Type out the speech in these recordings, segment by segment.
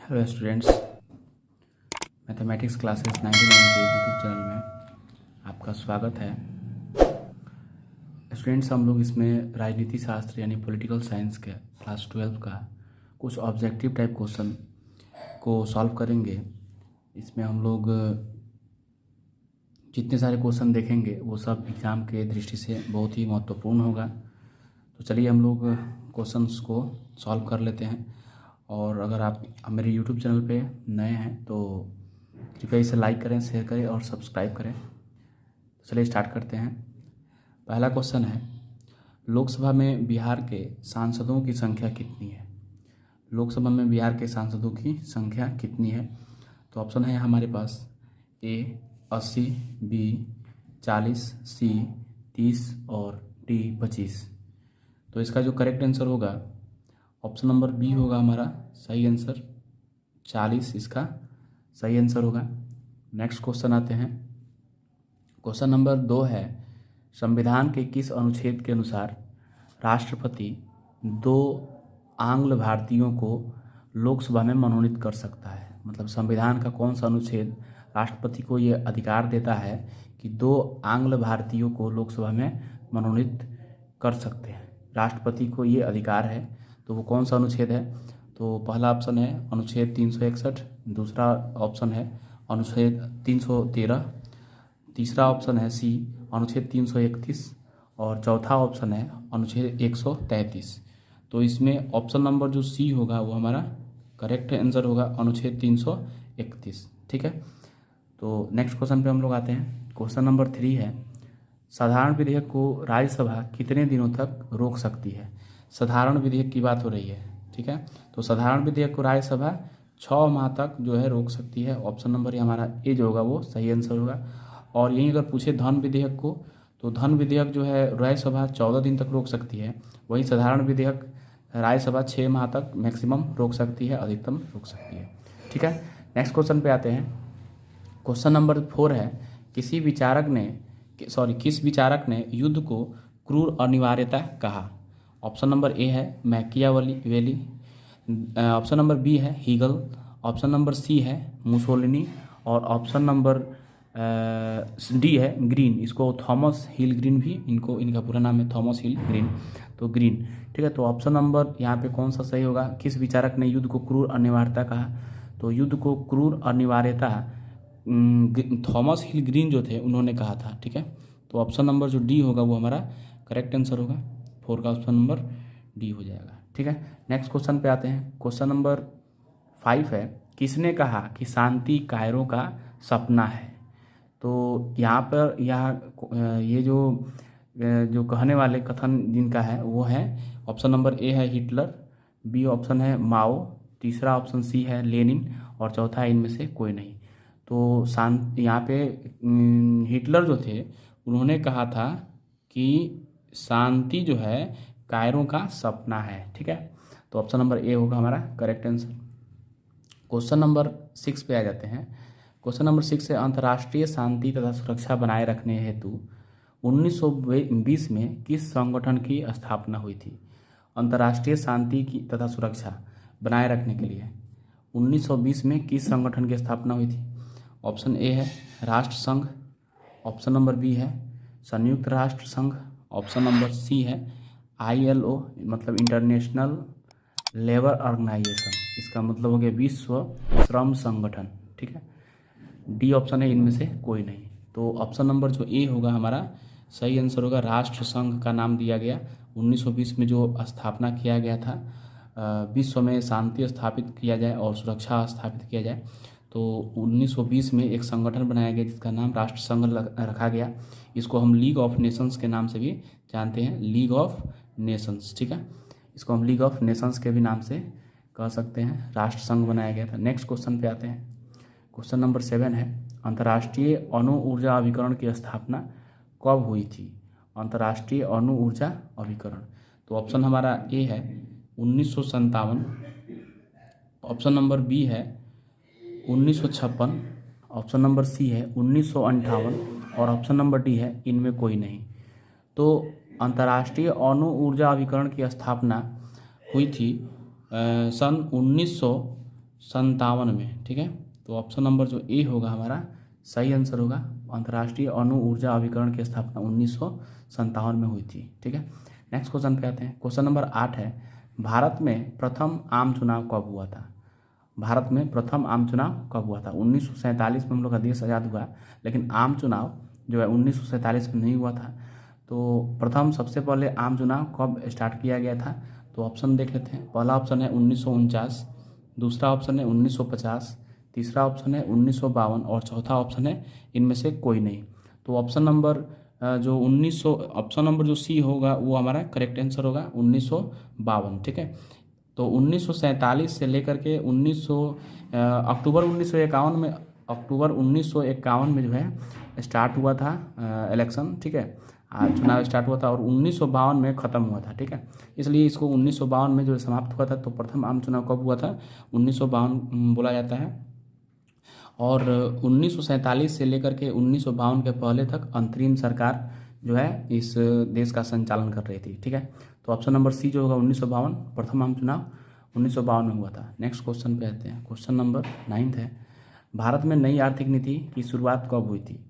Hello students, mathematics classes 99 के YouTube channel में आपका स्वागत है। स्टूडेंट्स, हम लोग इसमें राजनीति शास्त्र यानी पॉलिटिकल साइंस के क्लास 12 का कुछ ऑब्जेक्टिव टाइप क्वेश्चन को सॉल्व करेंगे। इसमें हम लोग जितने सारे क्वेश्चन देखेंगे वो सब एग्ज़ाम के दृष्टि से बहुत ही महत्वपूर्ण होगा। तो चलिए हम लोग क्वेश्चंस को सॉल्व कर लेते हैं। और अगर आप मेरे YouTube चैनल पे नए हैं तो कृपया इसे लाइक करें, शेयर करें और सब्सक्राइब करें। तो चलिए स्टार्ट करते हैं। पहला क्वेश्चन है, लोकसभा में बिहार के सांसदों की संख्या कितनी है? लोकसभा में बिहार के सांसदों की संख्या कितनी है? तो ऑप्शन है हमारे पास ए 80, बी 40, सी 30 और डी 25। तो इसका जो करेक्ट आंसर होगा ऑप्शन नंबर बी होगा हमारा सही आंसर। 40 इसका सही आंसर होगा। नेक्स्ट क्वेश्चन आते हैं। क्वेश्चन नंबर 2 है, संविधान के किस अनुच्छेद के अनुसार राष्ट्रपति 2 आंग्ल भारतीयों को लोकसभा में मनोनीत कर सकता है? मतलब संविधान का कौन सा अनुच्छेद राष्ट्रपति को ये अधिकार देता है कि 2 आंग्ल भारतीयों को लोकसभा में मनोनीत कर सकते हैं? राष्ट्रपति को ये अधिकार है, तो वो कौन सा अनुच्छेद है? तो पहला ऑप्शन है अनुच्छेद 361, दूसरा ऑप्शन है अनुच्छेद 313, तीसरा ऑप्शन है सी अनुच्छेद 331 और चौथा ऑप्शन है अनुच्छेद 133। तो इसमें ऑप्शन नंबर जो सी होगा वो हमारा करेक्ट आंसर होगा, अनुच्छेद 331। ठीक है, तो नेक्स्ट क्वेश्चन पे हम लोग आते हैं। क्वेश्चन नंबर 3 है, साधारण विधेयक को राज्यसभा कितने दिनों तक रोक सकती है? साधारण विधेयक की बात हो रही है, ठीक है। तो साधारण विधेयक को राज्यसभा 6 माह तक जो है रोक सकती है। ऑप्शन नंबर ये हमारा ए जो होगा वो सही आंसर होगा। और यहीं अगर पूछे धन विधेयक को, तो धन विधेयक जो है राज्यसभा 14 दिन तक रोक सकती है। वहीं साधारण विधेयक राज्यसभा 6 माह तक मैक्सिमम रोक सकती है, अधिकतम रोक सकती है। ठीक है, नेक्स्ट क्वेश्चन पे आते हैं। क्वेश्चन नंबर 4 है, किस विचारक ने युद्ध को क्रूर अनिवार्यता कहा? ऑप्शन नंबर ए है मैकियावेली, ऑप्शन नंबर बी है हीगल, ऑप्शन नंबर सी है मुसोलिनी और ऑप्शन नंबर डी है ग्रीन। इसको थॉमस हिल ग्रीन भी इनका पूरा नाम है थॉमस हिल ग्रीन, तो ग्रीन। ठीक है, तो ऑप्शन नंबर यहाँ पे कौन सा सही होगा? किस विचारक ने युद्ध को क्रूर अनिवार्यता कहा? तो युद्ध को क्रूर अनिवार्यता थॉमस हिल ग्रीन जो थे उन्होंने कहा था। ठीक है, तो ऑप्शन नंबर जो डी होगा वो हमारा करेक्ट आंसर होगा। 4 का ऑप्शन नंबर डी हो जाएगा। ठीक है, नेक्स्ट क्वेश्चन पे आते हैं। क्वेश्चन नंबर 5 है, किसने कहा कि शांति कायरों का सपना है? तो यहाँ पर ये जो कहने वाले कथन जिनका है वो है ऑप्शन नंबर ए है हिटलर, बी ऑप्शन है माओ, तीसरा ऑप्शन सी है लेनिन और चौथा है इनमें से कोई नहीं। तो यहाँ पे हिटलर जो थे उन्होंने कहा था कि शांति जो है कायरों का सपना है। ठीक है, तो ऑप्शन नंबर ए होगा हमारा करेक्ट आंसर। क्वेश्चन नंबर 6 पे आ जाते हैं। क्वेश्चन नंबर 6 है, अंतर्राष्ट्रीय शांति तथा सुरक्षा बनाए रखने हेतु 1920 में किस संगठन की स्थापना हुई थी? अंतर्राष्ट्रीय शांति की तथा सुरक्षा बनाए रखने के लिए 1920 में किस संगठन की स्थापना हुई थी? ऑप्शन ए है राष्ट्र संघ, ऑप्शन नंबर बी है संयुक्त राष्ट्र संघ, ऑप्शन नंबर सी है ILO मतलब इंटरनेशनल लेबर ऑर्गेनाइजेशन, इसका मतलब हो गया विश्व श्रम संगठन। ठीक है, डी ऑप्शन है इनमें से कोई नहीं। तो ऑप्शन नंबर जो ए होगा हमारा सही आंसर होगा। राष्ट्र संघ का नाम दिया गया 1920 में जो स्थापना किया गया था, विश्व में शांति स्थापित किया जाए और सुरक्षा स्थापित किया जाए। तो 1920 में एक संगठन बनाया गया जिसका नाम राष्ट्र संघ रखा गया। इसको हम लीग ऑफ नेशंस के नाम से भी जानते हैं, लीग ऑफ नेशंस। ठीक है, इसको हम लीग ऑफ नेशंस के भी नाम से कह सकते हैं। राष्ट्र संघ बनाया गया था। नेक्स्ट क्वेश्चन पे आते हैं। क्वेश्चन नंबर 7 है, अंतर्राष्ट्रीय अणु ऊर्जा अभिकरण की स्थापना कब हुई थी? अंतर्राष्ट्रीय अणु ऊर्जा अभिकरण, तो ऑप्शन हमारा ए है 1957, ऑप्शन नंबर बी है 1956, ऑप्शन नंबर सी है 1958 और ऑप्शन नंबर डी है इनमें कोई नहीं। तो अंतर्राष्ट्रीय अणु ऊर्जा अभिकरण की स्थापना हुई थी सन में, ठीक है। तो ऑप्शन नंबर जो ए होगा हमारा सही आंसर होगा। अंतर्राष्ट्रीय अणु ऊर्जा अभिकरण की स्थापना 1957 में हुई थी, ठीक है। नेक्स्ट क्वेश्चन पे आते हैं। क्वेश्चन नंबर 8 है, भारत में प्रथम आम चुनाव कब हुआ था? भारत में प्रथम आम चुनाव कब हुआ था? 1947 में हम लोग का देश आज़ाद हुआ, लेकिन आम चुनाव जो है 1947 में नहीं हुआ था। तो प्रथम सबसे पहले आम चुनाव कब स्टार्ट किया गया था? तो ऑप्शन देख लेते हैं। पहला ऑप्शन है 1949, दूसरा ऑप्शन है 1950, तीसरा ऑप्शन है 1952 और चौथा ऑप्शन है इनमें से कोई नहीं। तो ऑप्शन नंबर ऑप्शन नंबर जो सी होगा वो हमारा करेक्ट आंसर होगा 1952, ठीक है। तो 1947 से लेकर के अक्टूबर 1951 में जो है स्टार्ट हुआ था इलेक्शन, ठीक है। चुनाव स्टार्ट हुआ था और 1952 में ख़त्म हुआ था, ठीक है। इसलिए इसको 1952 में जो समाप्त हुआ था। तो प्रथम आम चुनाव कब हुआ था? 1952 बोला जाता है। और 1947 से लेकर के 1952 के पहले तक अंतरिम सरकार जो है इस देश का संचालन कर रही थी, ठीक है। तो ऑप्शन नंबर सी जो होगा 1952, प्रथम आम चुनाव 1952 में हुआ था। नेक्स्ट क्वेश्चन पे आते हैं। क्वेश्चन नंबर 9 है, भारत में नई आर्थिक नीति की शुरुआत कब हुई थी?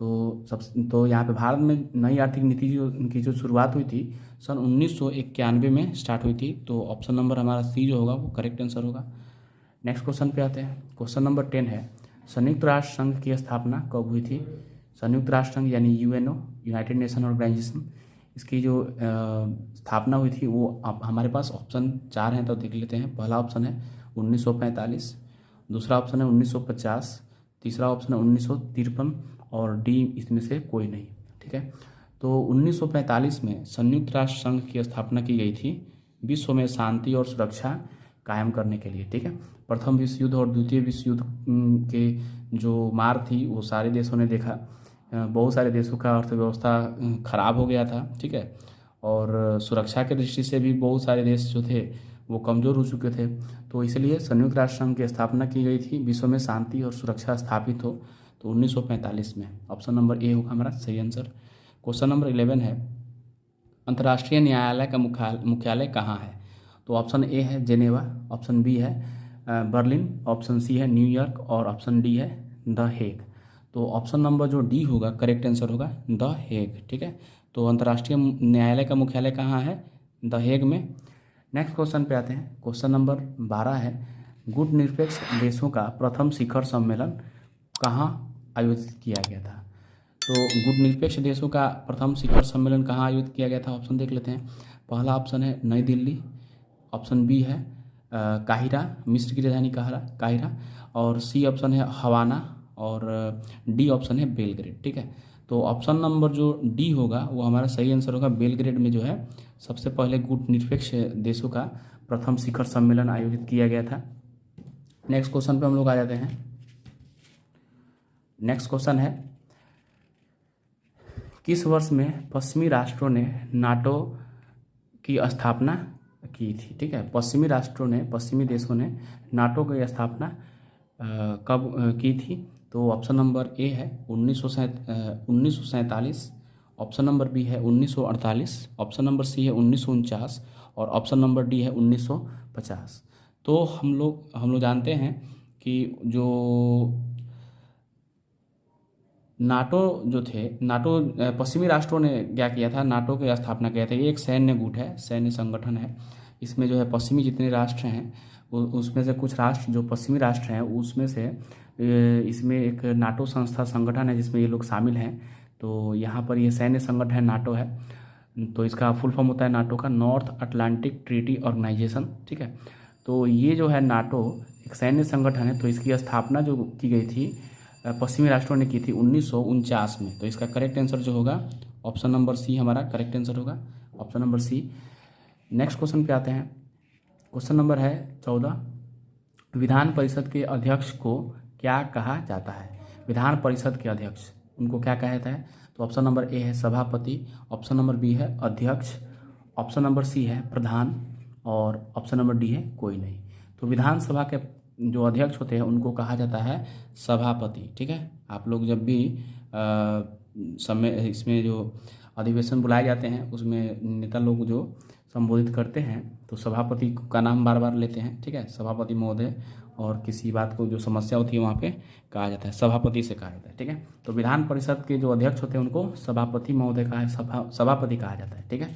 तो यहाँ पे भारत में नई आर्थिक नीति की जो शुरुआत हुई थी सन 1991 में स्टार्ट हुई थी। तो ऑप्शन नंबर हमारा सी जो होगा वो करेक्ट आंसर होगा। नेक्स्ट क्वेश्चन पे आते हैं। क्वेश्चन नंबर 10 है, संयुक्त राष्ट्र संघ की स्थापना कब हुई थी? संयुक्त राष्ट्र संघ यानी यूएनओ, यूनाइटेड नेशन ऑर्गेनाइजेशन, इसकी जो स्थापना हुई थी वो हमारे पास ऑप्शन 4 हैं, तो देख लेते हैं। पहला ऑप्शन है 1945, दूसरा ऑप्शन है 1950, तीसरा ऑप्शन है 1953 और डी इसमें से कोई नहीं, ठीक है। तो 1945 में संयुक्त राष्ट्र संघ की स्थापना की गई थी विश्व में शांति और सुरक्षा कायम करने के लिए, ठीक है। प्रथम विश्व युद्ध और द्वितीय विश्व युद्ध के जो मार थी वो सारे देशों ने देखा। बहुत सारे देशों का अर्थव्यवस्था खराब हो गया था, ठीक है। और सुरक्षा के दृष्टि से भी बहुत सारे देश जो थे वो कमज़ोर हो चुके थे। तो इसलिए संयुक्त राष्ट्र संघ की स्थापना की गई थी विश्व में शांति और सुरक्षा स्थापित हो। तो 1945 में ऑप्शन नंबर ए होगा हमारा सही आंसर। क्वेश्चन नंबर 11 है, अंतर्राष्ट्रीय न्यायालय का मुख्यालय कहाँ है? तो ऑप्शन ए है जेनेवा, ऑप्शन बी है बर्लिन, ऑप्शन सी है न्यूयॉर्क और ऑप्शन डी है द हेग। तो ऑप्शन नंबर जो डी होगा करेक्ट आंसर होगा द हेग, ठीक है। तो अंतर्राष्ट्रीय न्यायालय का मुख्यालय कहाँ है? द हेग में। नेक्स्ट क्वेश्चन पे आते हैं। क्वेश्चन नंबर 12 है, गुटनिरपेक्ष देशों का प्रथम शिखर सम्मेलन कहाँ आयोजित किया गया था? तो गुटनिरपेक्ष देशों का प्रथम शिखर सम्मेलन कहाँ आयोजित किया गया था? ऑप्शन देख लेते हैं। पहला ऑप्शन है नई दिल्ली, ऑप्शन बी है काहिरा, मिस्र की राजधानी काहिरा, और सी ऑप्शन है हवाना और डी ऑप्शन है बेलग्रेड, ठीक है। तो ऑप्शन नंबर जो डी होगा वो हमारा सही आंसर होगा। बेलग्रेड में जो है सबसे पहले गुटनिरपेक्ष देशों का प्रथम शिखर सम्मेलन आयोजित किया गया था। नेक्स्ट क्वेश्चन पे हम लोग आ जाते हैं। नेक्स्ट क्वेश्चन है, किस वर्ष में पश्चिमी राष्ट्रों ने नाटो की स्थापना की थी? ठीक है, पश्चिमी देशों ने नाटो की स्थापना कब की थी? तो ऑप्शन नंबर ए है 1947, ऑप्शन नंबर बी है 1948, ऑप्शन नंबर सी है 1949 और ऑप्शन नंबर डी है 1950। तो हम लोग जानते हैं कि जो नाटो पश्चिमी राष्ट्रों ने क्या किया था, नाटो की स्थापना किया था। ये एक सैन्य गुट है, सैन्य संगठन है। इसमें जो है पश्चिमी जितने राष्ट्र हैं उसमें से कुछ राष्ट्र जो पश्चिमी राष्ट्र हैं उसमें से इसमें एक नाटो संगठन है जिसमें ये लोग शामिल हैं। तो यहाँ पर ये सैन्य संगठन नाटो है। तो इसका फुल फॉर्म होता है नाटो का नॉर्थ अटलांटिक ट्रीटी ऑर्गेनाइजेशन, ठीक है। तो ये जो है नाटो एक सैन्य संगठन है। तो इसकी स्थापना जो की गई थी पश्चिमी राष्ट्रों ने की थी 1949 में। तो इसका करेक्ट आंसर जो होगा ऑप्शन नंबर सी हमारा करेक्ट आंसर होगा, option number C. Next question पे आते हैं। क्वेश्चन नंबर है 14, विधान परिषद के अध्यक्ष को क्या कहा जाता है? विधान परिषद के अध्यक्ष उनको क्या कहा जाता है? तो ऑप्शन नंबर ए है सभापति, ऑप्शन नंबर बी है अध्यक्ष, ऑप्शन नंबर सी है प्रधान और ऑप्शन नंबर डी है कोई नहीं। तो विधानसभा के जो अध्यक्ष होते हैं उनको कहा जाता है सभापति, ठीक है। आप लोग जब भी इसमें जो अधिवेशन बुलाए जाते हैं उसमें नेता लोग जो संबोधित करते हैं तो सभापति का नाम बार बार लेते हैं, ठीक है, सभापति महोदय, और किसी बात को जो समस्या होती है वहाँ पे कहा जाता है सभापति से कहा जाता है, ठीक है। तो विधान परिषद के जो अध्यक्ष होते हैं उनको सभापति महोदय कहा सभापति कहा जाता है, ठीक है।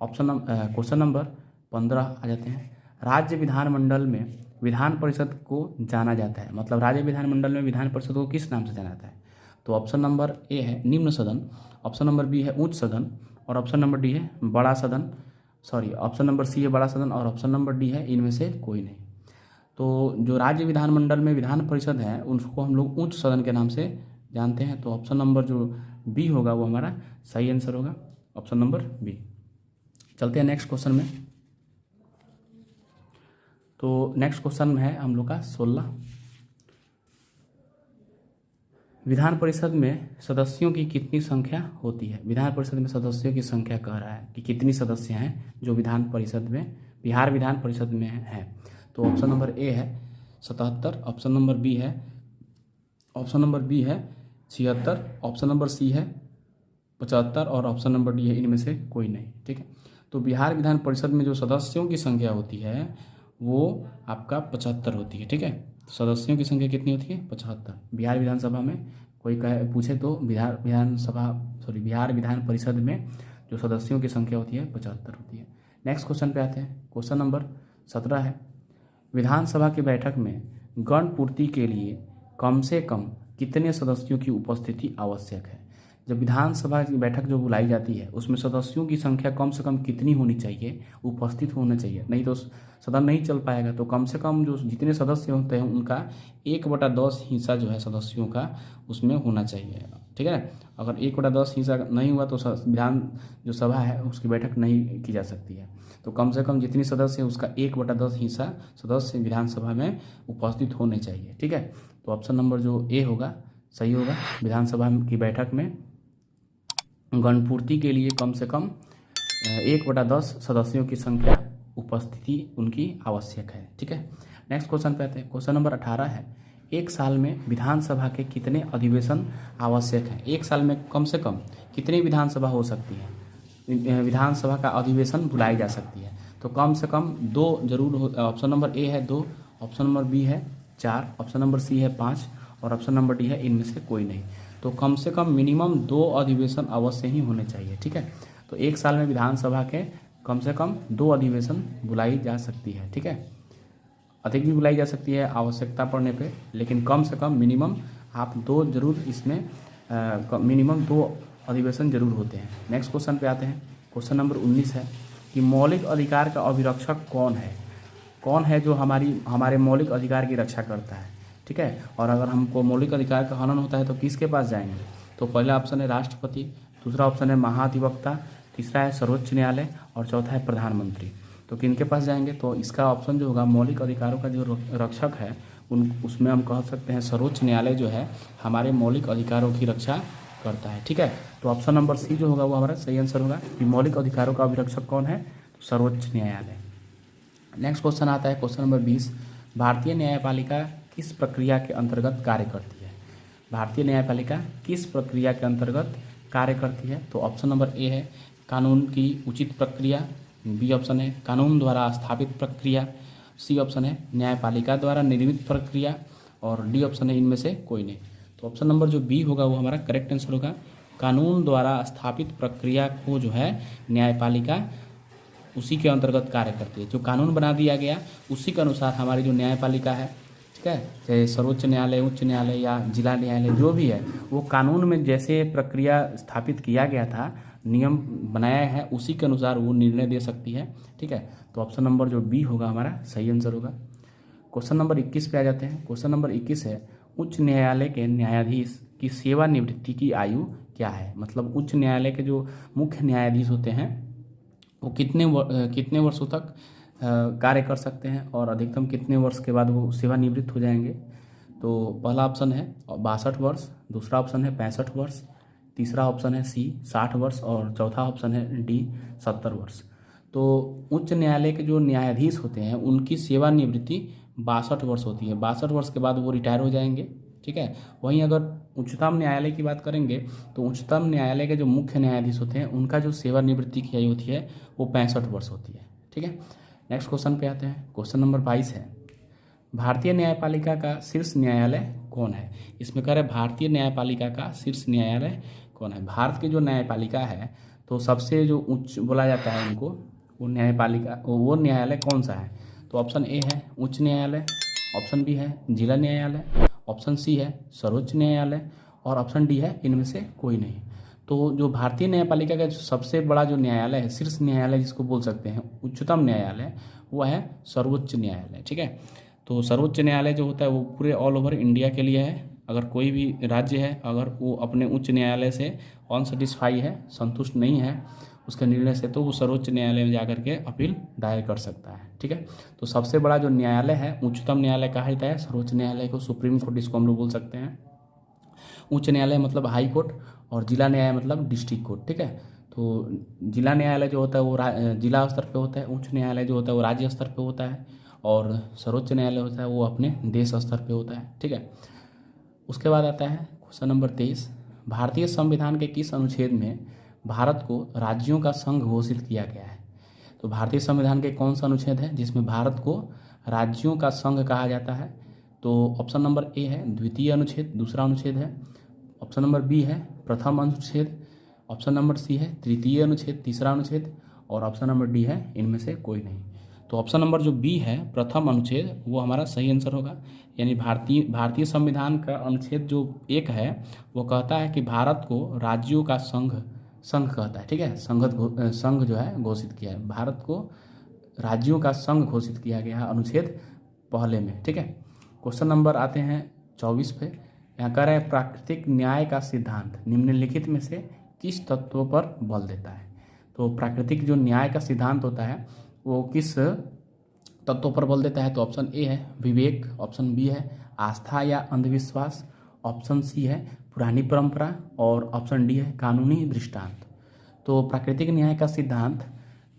क्वेश्चन नंबर 15 आ जाते हैं। राज्य विधानमंडल में विधान परिषद को जाना जाता है, मतलब राज्य विधानमंडल में विधान परिषद को किस नाम से जाना जाता है? तो ऑप्शन नंबर ए है निम्न सदन, ऑप्शन नंबर बी है उच्च सदन, और ऑप्शन नंबर डी है बड़ा सदन, ऑप्शन नंबर सी है बड़ा सदन, और ऑप्शन नंबर डी है इनमें से कोई नहीं। तो जो राज्य विधानमंडल में विधान परिषद है उसको हम लोग उच्च सदन के नाम से जानते हैं। तो ऑप्शन नंबर जो बी होगा वो हमारा सही आंसर होगा, ऑप्शन नंबर बी। चलते हैं नेक्स्ट क्वेश्चन में। तो नेक्स्ट क्वेश्चन है हम लोग का 16। विधान परिषद में सदस्यों की कितनी संख्या होती है? विधान परिषद में सदस्यों की संख्या कह रहा है कि कितनी सदस्य हैं जो विधान परिषद में, बिहार विधान परिषद में है। तो ऑप्शन नंबर ए है 77, ऑप्शन नंबर बी है 76, ऑप्शन नंबर सी है 75, और ऑप्शन नंबर डी है इनमें से कोई नहीं, ठीक है। तो बिहार विधान परिषद में जो सदस्यों की संख्या होती है वो आपका 75 होती है, ठीक है। सदस्यों की संख्या कितनी होती है? 75। बिहार विधानसभा में कोई पूछे तो बिहार विधान परिषद में जो सदस्यों की संख्या होती है 75 होती है। नेक्स्ट क्वेश्चन पे आते हैं। क्वेश्चन नंबर 17 है, विधानसभा की बैठक में गण पूर्ति के लिए कम से कम कितने सदस्यों की उपस्थिति आवश्यक है? जब विधानसभा की बैठक जो बुलाई जाती है उसमें सदस्यों की संख्या कम से कम कितनी होनी चाहिए? उपस्थित होना चाहिए, नहीं तो सदन नहीं चल पाएगा। तो कम से कम जो जितने सदस्य होते हैं उनका 1/10 हिस्सा जो है सदस्यों का उसमें होना चाहिए, ठीक है। अगर 1/10 हिस्सा नहीं हुआ तो विधान जो सभा है उसकी बैठक नहीं की जा सकती है। तो कम से कम जितनी सदस्य है उसका 1/10 हिस्सा सदस्य विधानसभा में उपस्थित होने चाहिए, ठीक है। तो ऑप्शन नंबर जो ए होगा सही होगा। विधानसभा की बैठक में गणपूर्ति के लिए कम से कम 1/10 सदस्यों की संख्या उपस्थिति उनकी आवश्यक है, ठीक है। नेक्स्ट क्वेश्चन पे आते हैं। क्वेश्चन नंबर 18 है, एक साल में विधानसभा के कितने अधिवेशन आवश्यक हैं? एक साल में कम से कम कितनी विधानसभा हो सकती है? विधानसभा का अधिवेशन बुलाई जा सकती है। तो कम से कम 2 जरूर हो। ऑप्शन नंबर ए है 2, ऑप्शन नंबर बी है 4, ऑप्शन नंबर सी है 5, और ऑप्शन नंबर डी है इनमें से कोई नहीं। तो कम से कम मिनिमम 2 अधिवेशन अवश्य ही होने चाहिए, ठीक है। तो एक साल में विधानसभा के कम से कम 2 अधिवेशन बुलाई जा सकती है, ठीक है। अधिक भी बुलाई जा सकती है आवश्यकता पड़ने पे, लेकिन कम से कम मिनिमम आप 2 जरूर इसमें मिनिमम 2 अधिवेशन जरूर होते हैं। नेक्स्ट क्वेश्चन पे आते हैं। क्वेश्चन नंबर 19 है कि मौलिक अधिकार का अभिरक्षक कौन है? कौन है जो हमारे मौलिक अधिकार की रक्षा करता है, ठीक है। और अगर हमको मौलिक अधिकार का हनन होता है तो किसके पास जाएंगे? तो पहला ऑप्शन है राष्ट्रपति, दूसरा ऑप्शन है महाधिवक्ता, तीसरा है सर्वोच्च न्यायालय, और चौथा है प्रधानमंत्री। तो किनके पास जाएंगे? तो इसका ऑप्शन जो होगा मौलिक अधिकारों का जो रक्षक है उसमें हम कह सकते हैं सर्वोच्च न्यायालय जो है हमारे मौलिक अधिकारों की रक्षा करता है, ठीक है। तो ऑप्शन नंबर सी जो होगा वो हमारा सही आंसर होगा कि मौलिक अधिकारों का अभिरक्षक कौन है? तो सर्वोच्च न्यायालय। नेक्स्ट क्वेश्चन आता है क्वेश्चन नंबर 20, भारतीय न्यायपालिका किस प्रक्रिया के अंतर्गत कार्य करती है? भारतीय न्यायपालिका किस प्रक्रिया के अंतर्गत कार्य करती है? तो ऑप्शन नंबर ए है कानून की उचित प्रक्रिया, बी ऑप्शन है कानून द्वारा स्थापित प्रक्रिया, सी ऑप्शन है न्यायपालिका द्वारा निर्मित प्रक्रिया, और डी ऑप्शन है इनमें से कोई नहीं। तो ऑप्शन नंबर जो बी होगा वो हमारा करेक्ट आंसर होगा। कानून द्वारा स्थापित प्रक्रिया को जो है न्यायपालिका उसी के अंतर्गत कार्य करती है। जो कानून बना दिया गया उसी के अनुसार हमारी जो न्यायपालिका है, ठीक है, चाहे सर्वोच्च न्यायालय, उच्च न्यायालय या जिला न्यायालय जो भी है, वो कानून में जैसे प्रक्रिया स्थापित किया गया था, नियम बनाया है, उसी के अनुसार वो निर्णय दे सकती है, ठीक है। तो ऑप्शन नंबर जो बी होगा हमारा सही आंसर होगा। क्वेश्चन नंबर 21 पे आ जाते हैं। क्वेश्चन नंबर 21 है उच्च न्यायालय के न्यायाधीश की सेवानिवृत्ति की आयु क्या है? मतलब उच्च न्यायालय के जो मुख्य न्यायाधीश होते हैं वो कितने वर्षों तक कार्य कर सकते हैं और अधिकतम कितने वर्ष के बाद वो सेवानिवृत्त हो जाएंगे? तो पहला ऑप्शन है 62 वर्ष, दूसरा ऑप्शन है 65 वर्ष, तीसरा ऑप्शन है सी 60 वर्ष, और चौथा ऑप्शन है डी 70 वर्ष। तो उच्च न्यायालय के जो न्यायाधीश होते हैं उनकी सेवानिवृत्ति 62 वर्ष होती है। 62 वर्ष के बाद वो रिटायर हो जाएंगे, ठीक है। वहीं अगर उच्चतम न्यायालय की बात करेंगे तो उच्चतम न्यायालय के जो मुख्य न्यायाधीश होते हैं उनका जो सेवानिवृत्ति की आयु होती है वो 65 वर्ष होती है, ठीक है। नेक्स्ट क्वेश्चन पे आते हैं। क्वेश्चन नंबर 22 है, भारतीय न्यायपालिका का शीर्ष न्यायालय कौन है। इसमें कह रहे भारतीय न्यायपालिका का शीर्ष न्यायालय कौन है। भारत की जो न्यायपालिका है तो सबसे जो उच्च बोला जाता है उनको, वो न्यायपालिका वो न्यायालय कौन सा है। तो ऑप्शन ए है उच्च न्यायालय, ऑप्शन बी है जिला न्यायालय, ऑप्शन सी है सर्वोच्च न्यायालय और ऑप्शन डी है इनमें से कोई नहीं। तो जो भारतीय न्यायपालिका का जो सबसे बड़ा जो न्यायालय है, शीर्ष न्यायालय जिसको बोल सकते हैं, उच्चतम न्यायालय, वो है सर्वोच्च न्यायालय, ठीक है। तो सर्वोच्च न्यायालय जो होता है वो पूरे ऑल ओवर इंडिया के लिए है। अगर कोई भी राज्य है अगर वो अपने उच्च न्यायालय से अनसेटिस्फाई है, संतुष्ट नहीं है उसके निर्णय से, तो वो सर्वोच्च न्यायालय में जाकर के अपील दायर कर सकता है, ठीक है। तो सबसे बड़ा जो न्यायालय है उच्चतम न्यायालय कहा जाता है, सर्वोच्च न्यायालय को सुप्रीम कोर्ट इसको हम लोग बोल सकते हैं। उच्च न्यायालय मतलब हाई कोर्ट और जिला न्यायालय मतलब डिस्ट्रिक्ट कोर्ट, ठीक है। तो जिला न्यायालय जो होता है वो जिला स्तर पे होता है, उच्च न्यायालय जो होता है वो राज्य स्तर पे होता है और सर्वोच्च न्यायालय होता है वो अपने देश स्तर पे होता है, ठीक है। उसके बाद आता है क्वेश्चन नंबर 23, भारतीय संविधान के किस अनुच्छेद में भारत को राज्यों का संघ घोषित किया गया है। तो भारतीय संविधान के कौन सा अनुच्छेद है जिसमें भारत को राज्यों का संघ कहा जाता है। तो ऑप्शन नंबर ए है द्वितीय अनुच्छेद, दूसरा अनुच्छेद है, ऑप्शन नंबर बी है प्रथम अनुच्छेद, ऑप्शन नंबर सी है तृतीय अनुच्छेद, तीसरा अनुच्छेद और ऑप्शन नंबर डी है इनमें से कोई नहीं। तो ऑप्शन नंबर जो बी है प्रथम अनुच्छेद वो हमारा सही आंसर होगा। यानी भारतीय संविधान का अनुच्छेद जो 1 है वो कहता है कि भारत को राज्यों का संघ कहता है, ठीक है। संघ जो है घोषित किया है, भारत को राज्यों का संघ घोषित किया गया है अनुच्छेद पहले में, ठीक है। क्वेश्चन नंबर आते हैं 24 पे। यहाँ कह रहे हैं प्राकृतिक न्याय का सिद्धांत निम्नलिखित में से किस तत्व पर बल देता है। तो प्राकृतिक जो न्याय का सिद्धांत होता है वो किस तत्व पर बल देता है। तो ऑप्शन ए है विवेक, ऑप्शन बी है आस्था या अंधविश्वास, ऑप्शन सी है पुरानी परंपरा और ऑप्शन डी है कानूनी दृष्टांत। तो प्राकृतिक न्याय का सिद्धांत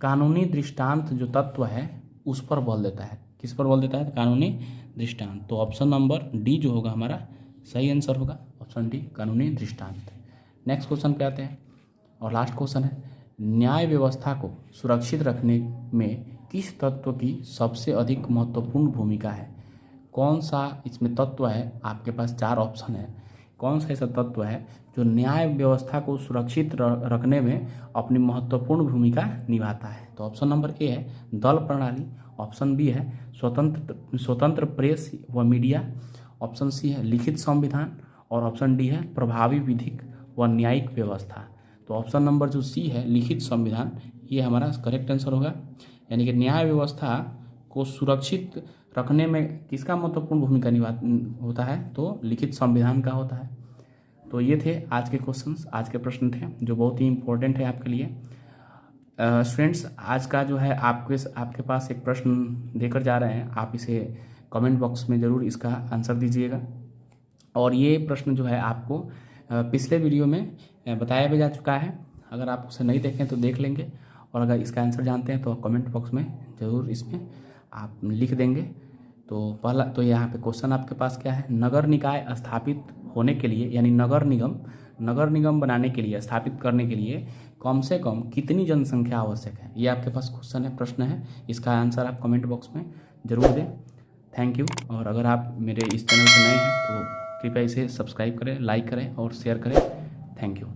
कानूनी दृष्टांत जो तत्व है उस पर बल देता है। किस पर बल देता है? कानूनी दृष्टांत। तो ऑप्शन नंबर डी जो होगा हमारा सही आंसर होगा, ऑप्शन डी कानूनी दृष्टांत। नेक्स्ट क्वेश्चन पे आते हैं और लास्ट क्वेश्चन है, न्याय व्यवस्था को सुरक्षित रखने में किस तत्व की सबसे अधिक महत्वपूर्ण भूमिका है। कौन सा इसमें तत्व है? आपके पास 4 ऑप्शन है। कौन सा ऐसा तत्व है जो न्याय व्यवस्था को सुरक्षित रखने में अपनी महत्वपूर्ण भूमिका निभाता है? तो ऑप्शन नंबर ए है दल प्रणाली, ऑप्शन बी है स्वतंत्र प्रेस व मीडिया, ऑप्शन सी है लिखित संविधान और ऑप्शन डी है प्रभावी विधिक व न्यायिक व्यवस्था। तो ऑप्शन नंबर जो सी है लिखित संविधान, ये हमारा करेक्ट आंसर होगा। यानी कि न्याय व्यवस्था को सुरक्षित रखने में किसका महत्वपूर्ण भूमिका होता है? तो लिखित संविधान का होता है। तो ये थे आज के क्वेश्चंस, आज के प्रश्न थे जो बहुत ही इंपॉर्टेंट है आपके लिए। स्टूडेंट्स, आज का जो है आपके पास एक प्रश्न देकर जा रहे हैं, आप इसे कमेंट बॉक्स में ज़रूर इसका आंसर दीजिएगा। और ये प्रश्न जो है आपको पिछले वीडियो में बताया भी जा चुका है, अगर आप उसे नहीं देखें तो देख लेंगे, और अगर इसका आंसर जानते हैं तो कमेंट बॉक्स में ज़रूर इसमें आप लिख देंगे। तो पहला तो यहाँ पे क्वेश्चन आपके पास क्या है, नगर निकाय स्थापित होने के लिए यानी नगर निगम बनाने के लिए, स्थापित करने के लिए कम से कम कितनी जनसंख्या आवश्यक है? ये आपके पास क्वेश्चन है, प्रश्न है, इसका आंसर आप कमेंट बॉक्स में ज़रूर दें। Thank you. और अगर आप मेरे इस चैनल पर नए हैं तो कृपया इसे सब्सक्राइब करें, लाइक करें और शेयर करें। Thank you.